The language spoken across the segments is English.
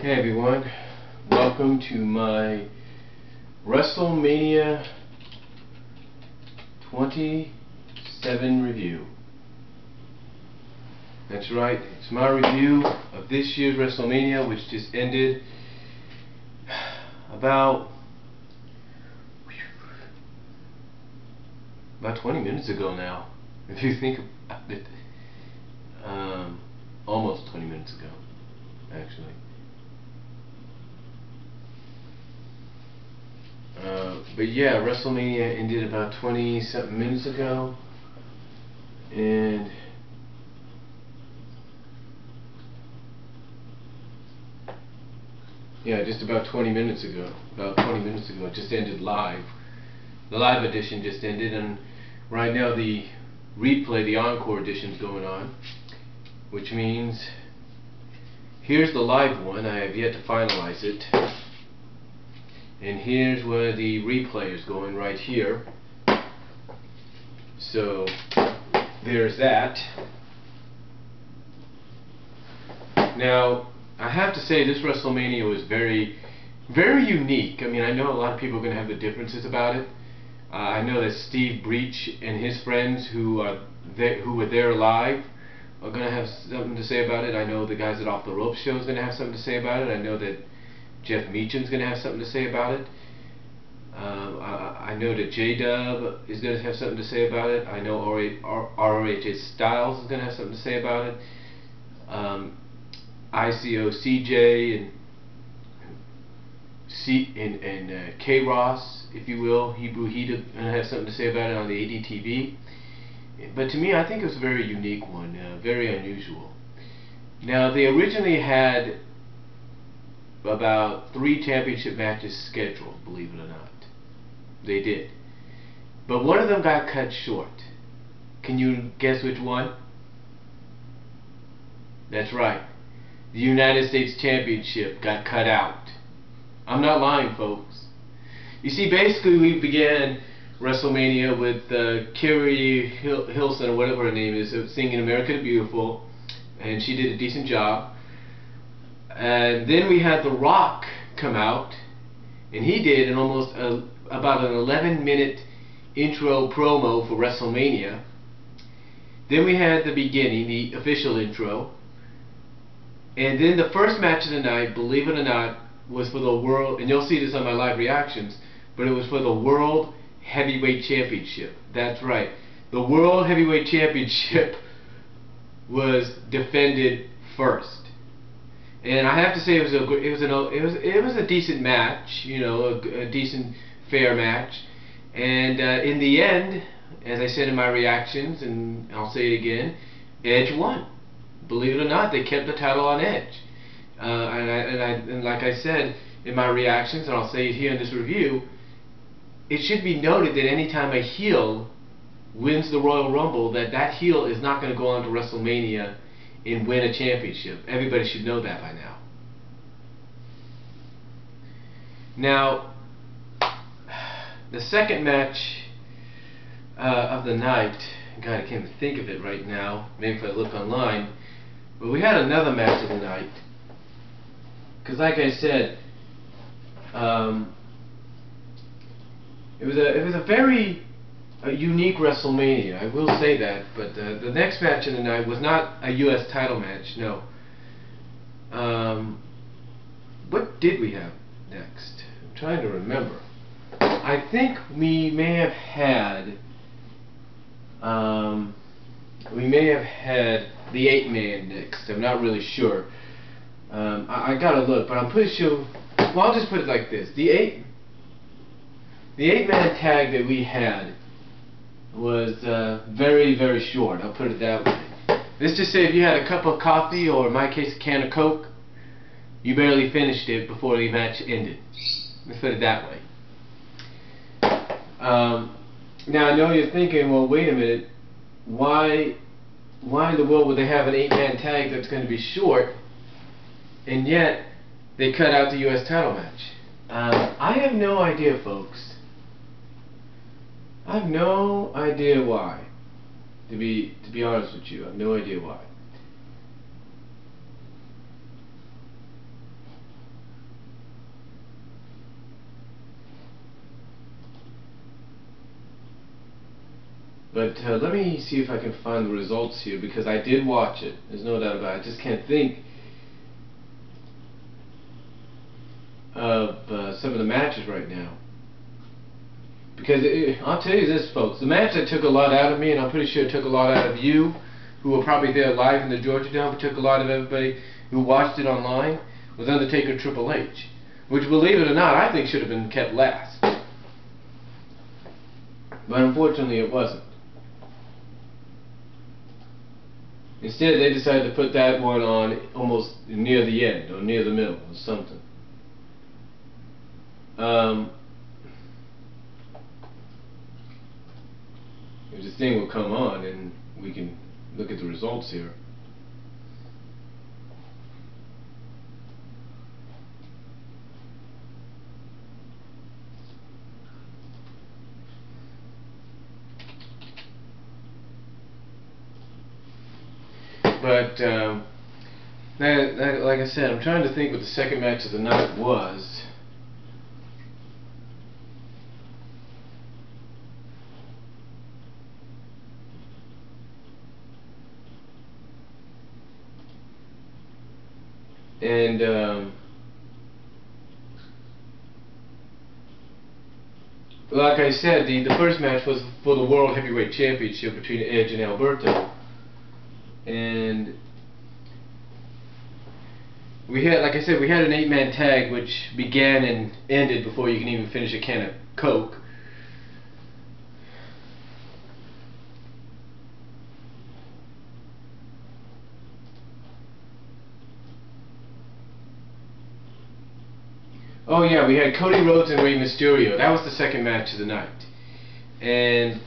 Hey everyone, welcome to my Wrestlemania 27 review. That's right, it's my review of this year's Wrestlemania, which just ended about 20 minutes ago now, if you think about it. Almost 20 minutes ago, actually. But yeah, WrestleMania ended about 20 something minutes ago, and yeah, just about 20 minutes ago. It just ended live. The live edition just ended, and right now the replay, the encore edition is going on, which means here's the live one. I have yet to finalize it. And here's where the replay is going, right here. So there's that. Now I have to say this WrestleMania was very, very unique. I mean, I know a lot of people are going to have the differences about it. I know that Steve Breach and his friends who were there live are going to have something to say about it. I know the guys at Off the Rope show is going to have something to say about it. I know that Jeff Meacham's going to have something to say about it. I know that J-Dub is going to have something to say about it. I know ROH Styles is going to have something to say about it. ICO CJ and K-Ross, if you will, Hebrew Heat, are going to have something to say about it on the ADTV. But to me, I think it was a very unique one, very unusual. Now, they originally had about 3 championship matches scheduled, believe it or not. They did. But one of them got cut short. Can you guess which one? That's right. The United States Championship got cut out. I'm not lying, folks. You see, basically we began WrestleMania with Kerry Hilson, or whatever her name is, singing America the Beautiful, and she did a decent job. And then we had The Rock come out, and he did an almost about an 11-minute intro promo for WrestleMania. Then we had the beginning, the official intro, and then the first match of the night, believe it or not, was for the world, and you'll see this on my live reactions, but it was for the World Heavyweight Championship. That's right, the World Heavyweight Championship was defended first. And I have to say it was a decent match, you know, a decent fair match. And in the end, as I said in my reactions, and I'll say it again, Edge won. Believe it or not, they kept the title on Edge. And like I said in my reactions, and I'll say it here in this review, it should be noted that anytime a heel wins the Royal Rumble, that heel is not going to go on to WrestleMania and win a championship. Everybody should know that by now. Now, the second match of the night, God, I can't even think of it right now, maybe if I look online, but we had another match of the night, because like I said, it was a very unique WrestleMania, I will say that. But the next match of the night was not a U.S. title match, no. What did we have next? I'm trying to remember. I think we may have had the 8-man next. I'm not really sure. I gotta look, but I'm pretty sure. Well, I'll just put it like this: the 8-man tag that we had was very, very short. I'll put it that way. Let's just say if you had a cup of coffee, or in my case a can of Coke, you barely finished it before the match ended. Let's put it that way. Now I know you're thinking, well, wait a minute, why in the world would they have an 8-man tag that's going to be short, and yet they cut out the U.S. title match? I have no idea, folks. I have no idea why. To be honest with you, I have no idea why. But let me see if I can find the results here, because I did watch it. There's no doubt about it. I just can't think of some of the matches right now. Because I'll tell you this, folks, the match that took a lot out of me, and I'm pretty sure it took a lot out of you, who were probably there live in the Georgia Dome, but took a lot of everybody who watched it online, was Undertaker Triple H. Which, believe it or not, I think should have been kept last. But unfortunately it wasn't. Instead, they decided to put that one on almost near the end, or near the middle, or something. If this thing will come on, and we can look at the results here. But like I said, I'm trying to think what the second match of the night was. And like I said, the first match was for the World Heavyweight Championship between Edge and Alberto. And we had, like I said, we had an 8-man tag which began and ended before you can even finish a can of Coke. Oh yeah, we had Cody, Rhodes, and Rey Mysterio. That was the second match of the night. And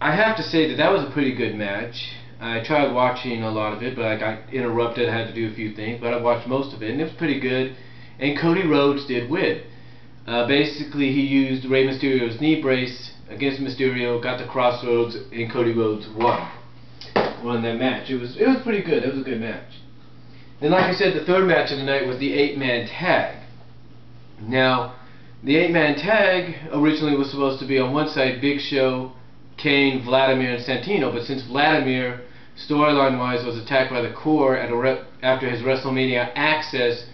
I have to say that was a pretty good match. I tried watching a lot of it, but I got interrupted. I had to do a few things, but I watched most of it, and it was pretty good. And Cody Rhodes did win. Basically, he used Rey Mysterio's knee brace against Mysterio, got the crossroads, and Cody Rhodes won that match. It was pretty good. It was a good match. Then, like I said, the third match of the night was the 8-man tag. Now, the 8-man tag originally was supposed to be on one side Big Show, Kane, Vladimir, and Santino, but since Vladimir, storyline-wise, was attacked by the Core after his WrestleMania Access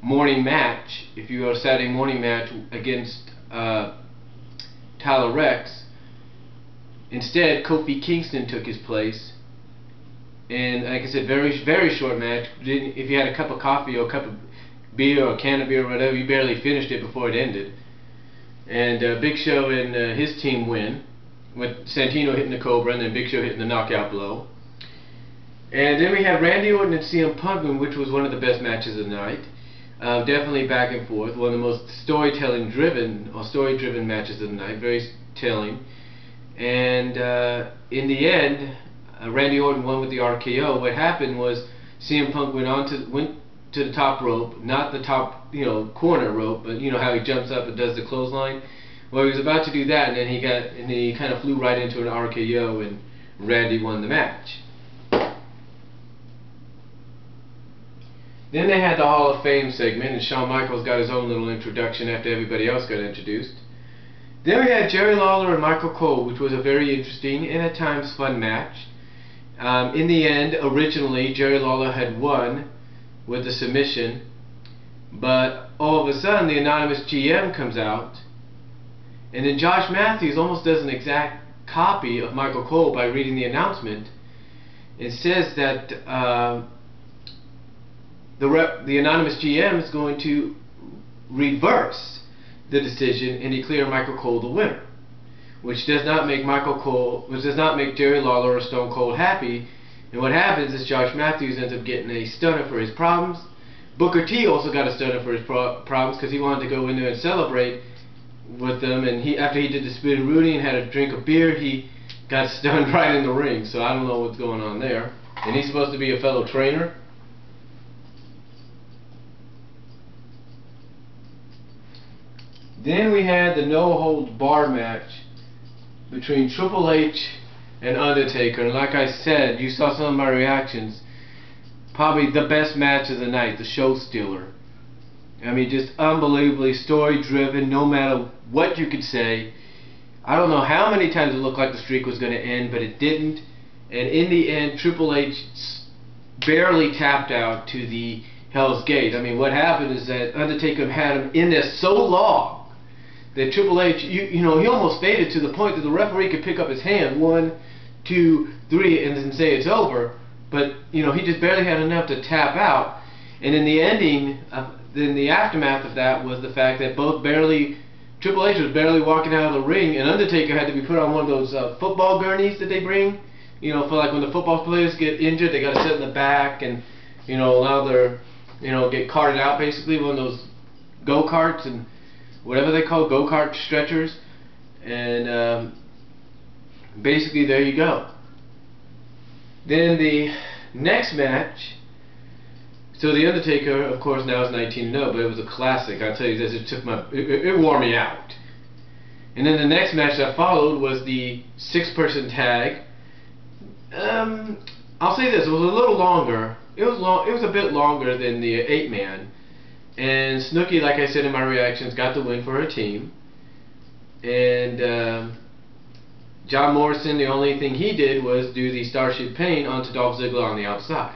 morning match, if you will, Saturday morning match against Tyler Rex, instead Kofi Kingston took his place. And like I said, very, very short match. If you had a cup of coffee or a cup of beer or a can of beer or whatever, you barely finished it before it ended. And Big Show and his team win, with Santino hitting the Cobra and then Big Show hitting the knockout blow. And then we had Randy Orton and CM Punk, which was one of the best matches of the night. Definitely back and forth. One of the most story-driven matches of the night. Very telling. And in the end, Randy Orton won with the RKO. What happened was CM Punk went to the top rope, not the top, corner rope, but you know how he jumps up and does the clothesline. Well, he was about to do that, and then he kind of flew right into an RKO, and Randy won the match. Then they had the Hall of Fame segment, and Shawn Michaels got his own little introduction after everybody else got introduced. Then we had Jerry Lawler and Michael Cole, which was a very interesting and at times fun match. In the end, originally, Jerry Lawler had won with the submission, but all of a sudden the anonymous GM comes out, and then Josh Matthews almost does an exact copy of Michael Cole by reading the announcement. It says that the anonymous GM is going to reverse the decision and declare Michael Cole the winner, which does not make Jerry Lawler or Stone Cold happy. And what happens is Josh Matthews ends up getting a stunner for his problems. Booker T also got a stunner for his problems because he wanted to go in there and celebrate with them, and after he did the Spin Rudy and had a drink of beer, he got stunned right in the ring. So I don't know what's going on there. And he's supposed to be a fellow trainer. Then we had the no-holds-barred match between Triple H and Undertaker, and like I said, you saw some of my reactions. Probably the best match of the night, the show stealer. I mean, just unbelievably story-driven, no matter what you could say. I don't know how many times it looked like the streak was going to end, but it didn't. And in the end, Triple H barely tapped out to the Hell's Gate. I mean, what happened is that Undertaker had him in there so long that Triple H, you know, he almost faded to the point that the referee could pick up his hand, 1, 2, 3, and then say it's over. But, you know, he just barely had enough to tap out. And in the ending, then the aftermath of that was the fact that Triple H was barely walking out of the ring, and Undertaker had to be put on one of those football gurneys that they bring. You know, for like when the football players get injured, they got to sit in the back and, you know, allow their, you know, get carted out basically, one of those go-karts and whatever they call go-kart stretchers. And basically there you go. Then the next match, so the Undertaker, of course, now is 19-0, but it was a classic. I'll tell you this, it wore me out. And then the next match that followed was the 6-person tag. I'll say this, it was a little longer. It was a bit longer than the 8-man. And Snooki, like I said in my reactions, got the win for her team. And John Morrison, the only thing he did was do the Starship Pain onto Dolph Ziggler on the outside.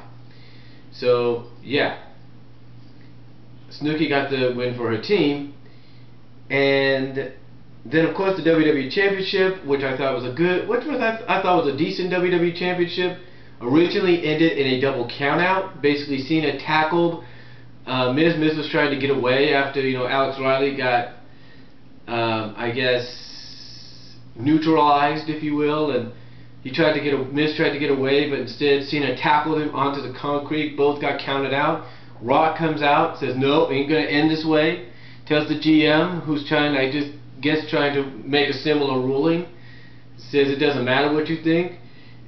So, yeah. Snooki got the win for her team. And then, of course, the WWE Championship, which I thought was I thought was a decent WWE Championship, originally ended in a double countout. Basically, Cena tackled Miz. Miz was trying to get away after, you know, Alex Riley got, I guess, neutralized, if you will, and Miz tried to get away, but instead Cena tackled him onto the concrete. Both got counted out. Rock comes out, says, "No, ain't gonna end this way." Tells the GM, who's trying to make a similar ruling, says it doesn't matter what you think,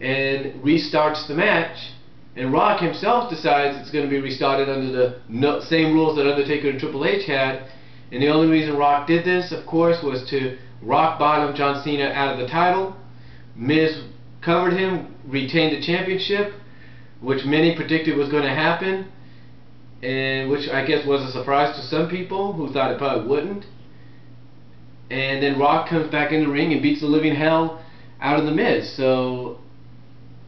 and restarts the match. And Rock himself decides it's going to be restarted under the same rules that Undertaker and Triple H had. And the only reason Rock did this, of course, was to rock bottom John Cena out of the title. Miz covered him, retained the championship, which many predicted was going to happen, and which I guess was a surprise to some people who thought it probably wouldn't. And then Rock comes back in the ring and beats the living hell out of the Miz. So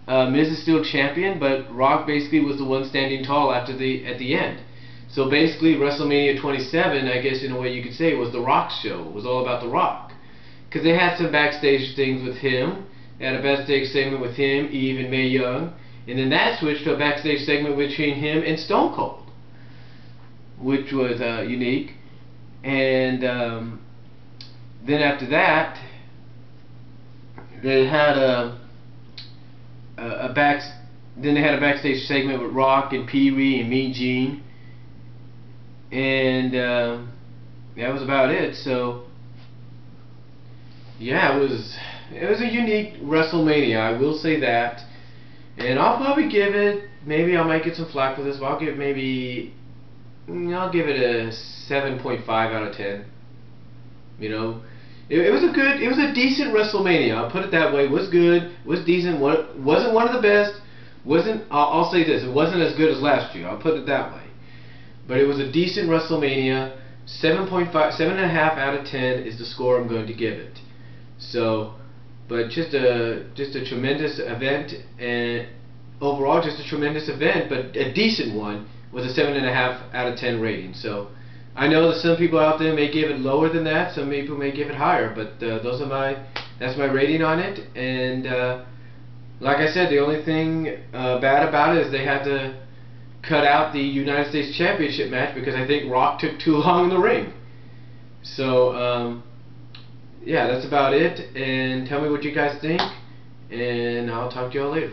Miz is still champion, but Rock basically was the one standing tall at the end. So basically WrestleMania 27, I guess in a way you could say, was the Rock show. It was all about the Rock. Because they had some backstage things with him. They had a backstage segment with him, Eve, and Mae Young. And then that switched to a backstage segment between him and Stone Cold, which was unique. And then after that, they had a backstage segment with Rock and Pee Wee and Mean Gene, and that was about it. So yeah, it was a unique WrestleMania, I will say that. And I'll probably give it, maybe I might get some flack for this, but I'll give it a 7.5 out of 10. You know, it was a decent WrestleMania. I'll put it that way. It was good, was decent. Wasn't one of the best. I'll say this, it wasn't as good as last year. I'll put it that way. But it was a decent WrestleMania. 7.5 out of 10 is the score I'm going to give it. So, but just a tremendous event, and overall just a tremendous event, but a decent one with a 7.5 out of 10 rating. So I know that some people out there may give it lower than that, some people may give it higher, but that's my rating on it. And like I said, the only thing bad about it is they had to cut out the United States Championship match because I think Rock took too long in the ring. So yeah, that's about it, and tell me what you guys think, and I'll talk to y'all later.